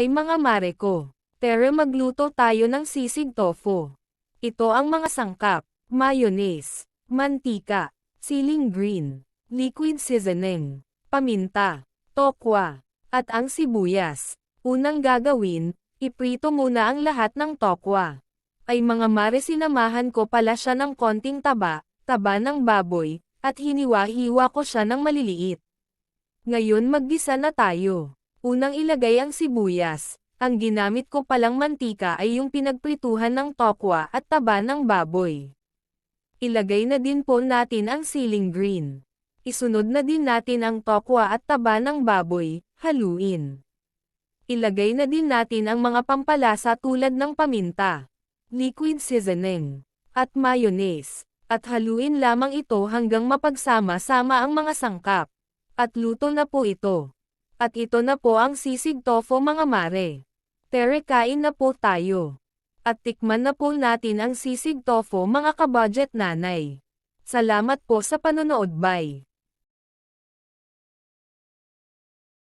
Hi mga mare ko. Tara magluto tayo ng sisig tofu. Ito ang mga sangkap: mayonnaise, mantika, siling green, liquid seasoning, paminta, tokwa, at ang sibuyas. Unang gagawin, iprito muna ang lahat ng tokwa. Ay mga mare, sinamahan ko pala siya ng konting taba ng baboy, at hiniwa-hiwa ko siya ng maliliit. Ngayon maggisa na tayo. Unang ilagay ang sibuyas. Ang ginamit ko palang mantika ay yung pinagprituhan ng tokwa at taba ng baboy. Ilagay na din po natin ang siling green. Isunod na din natin ang tokwa at taba ng baboy, haluin. Ilagay na din natin ang mga pampalasa tulad ng paminta, liquid seasoning, at mayonnaise, at haluin lamang ito hanggang mapagsama-sama ang mga sangkap. At luto na po ito. At ito na po ang sisig tofu mga mare. Tere, kain na po tayo. At tikman na po natin ang sisig tofu mga kabudget nanay. Salamat po sa panonood, bye.